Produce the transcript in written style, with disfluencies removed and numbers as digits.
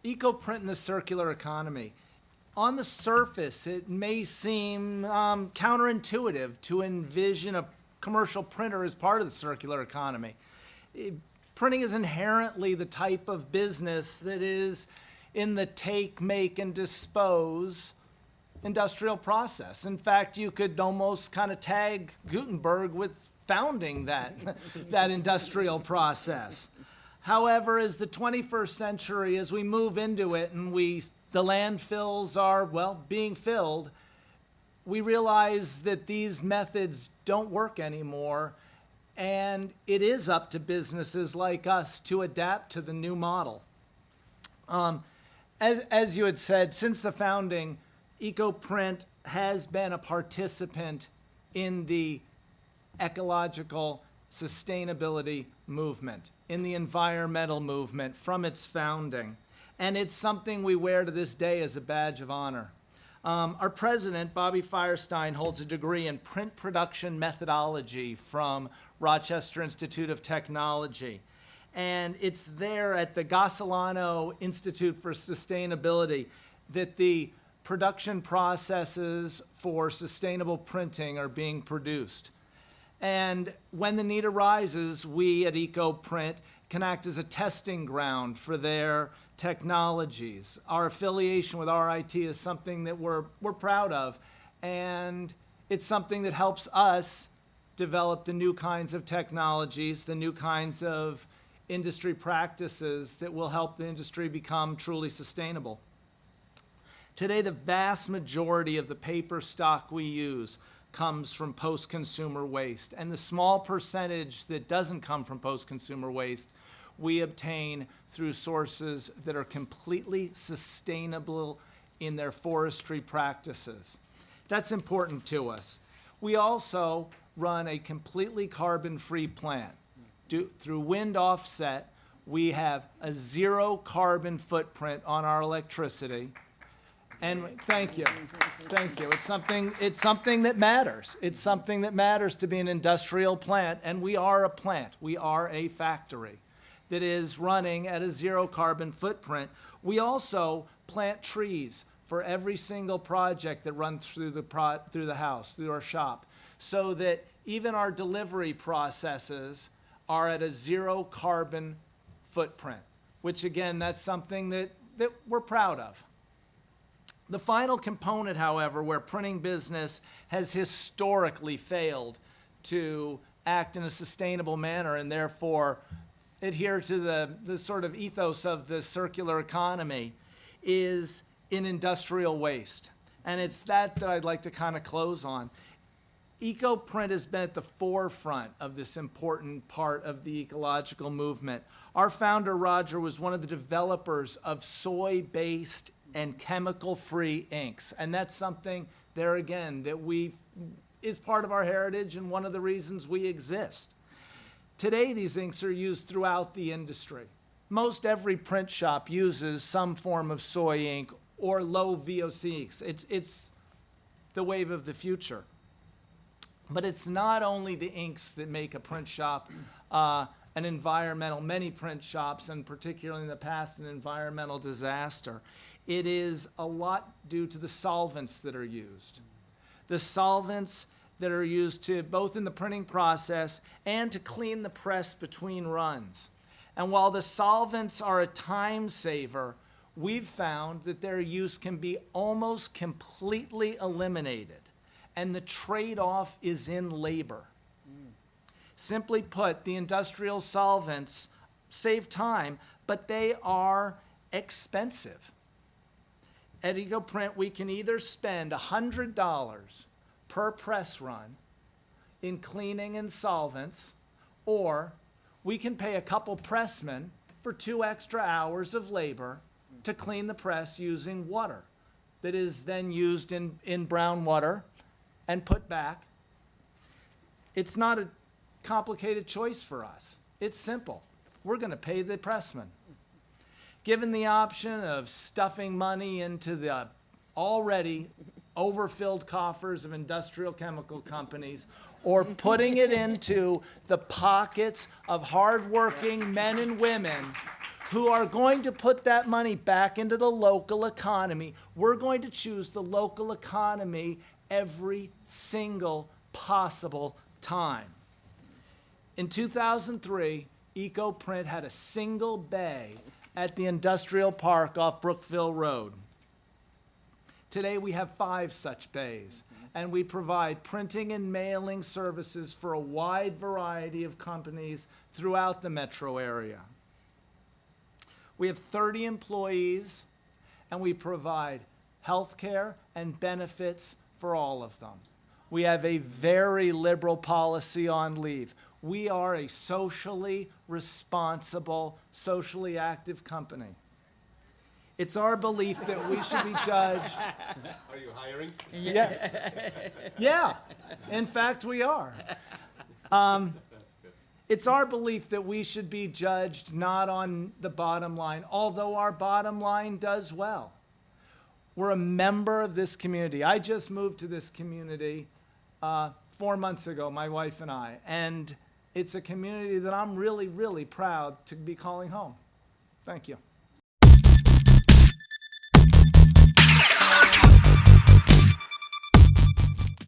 EcoPrint in the circular economy. On the surface, it may seem counterintuitive to envision a commercial printer as part of the circular economy. Printing is inherently the type of business that is in the take, make, and dispose industrial process. In fact, you could almost kind of tag Gutenberg with founding that, that industrial process. However, as the 21st century, as we move into it and the landfills are, well, being filled, we realize that these methods don't work anymore, and it is up to businesses like us to adapt to the new model. As you had said, since the founding, EcoPrint has been a participant in the ecological sustainability movement, in the environmental movement from its founding. And it's something we wear to this day as a badge of honor. Our president, Bobby Firestein, holds a degree in print production methodology from Rochester Institute of Technology. And it's there at the Gasolano Institute for Sustainability that the production processes for sustainable printing are being produced. And when the need arises, we at EcoPrint can act as a testing ground for their technologies. Our affiliation with RIT is something that we're proud of, and it's something that helps us develop the new kinds of technologies, the new kinds of industry practices that will help the industry become truly sustainable. Today, the vast majority of the paper stock we use comes from post-consumer waste, and the small percentage that doesn't come from post-consumer waste we obtain through sources that are completely sustainable in their forestry practices. That's important to us. We also run a completely carbon-free plant. Through wind offset, we have a zero carbon footprint on our electricity. And thank you. Thank you. It's something that matters. It's something that matters to be an industrial plant, and we are a plant. We are a factory that is running at a zero carbon footprint. We also plant trees for every single project that runs through the house, through our shop, so that even our delivery processes are at a zero carbon footprint, which again, that's something that we're proud of. The final component, however, where printing business has historically failed to act in a sustainable manner and therefore adhere to the sort of ethos of the circular economy, is in industrial waste. And it's that I'd like to kind of close on. EcoPrint has been at the forefront of this important part of the ecological movement. Our founder, Roger, was one of the developers of soy-based and chemical-free inks. And that's something, there again, that is part of our heritage and one of the reasons we exist. Today, these inks are used throughout the industry. Most every print shop uses some form of soy ink or low VOC inks. It's the wave of the future. But it's not only the inks that make a print shop many print shops, and particularly in the past, an environmental disaster. It is a lot due to the solvents that are used. The solvents that are used to both in the printing process and to clean the press between runs. And while the solvents are a time saver, we've found that their use can be almost completely eliminated. And the trade-off is in labor. Simply put, the industrial solvents save time, but they are expensive. At EcoPrint, we can either spend $100 per press run in cleaning and solvents, or we can pay a couple pressmen for 2 extra hours of labor to clean the press using water that is then used in brown water and put back. It's not a complicated choice for us. It's simple. We're going to pay the pressman. Given the option of stuffing money into the already overfilled coffers of industrial chemical companies or putting it into the pockets of hardworking men and women who are going to put that money back into the local economy. We're going to choose the local economy every single possible time. In 2003, EcoPrint had a single bay at the industrial park off Brookville Road. Today we have 5 such bays, and we provide printing and mailing services for a wide variety of companies throughout the metro area. We have 30 employees, and we provide health care and benefits for all of them. We have a very liberal policy on leave. We are a socially responsible, socially active company. It's our belief that we should be judged. Are you hiring? Yeah. Yeah. In fact, we are. It's our belief that we should be judged not on the bottom line, although our bottom line does well. We're a member of this community. I just moved to this community 4 months ago, my wife and I, and it's a community that I'm really, really proud to be calling home. Thank you.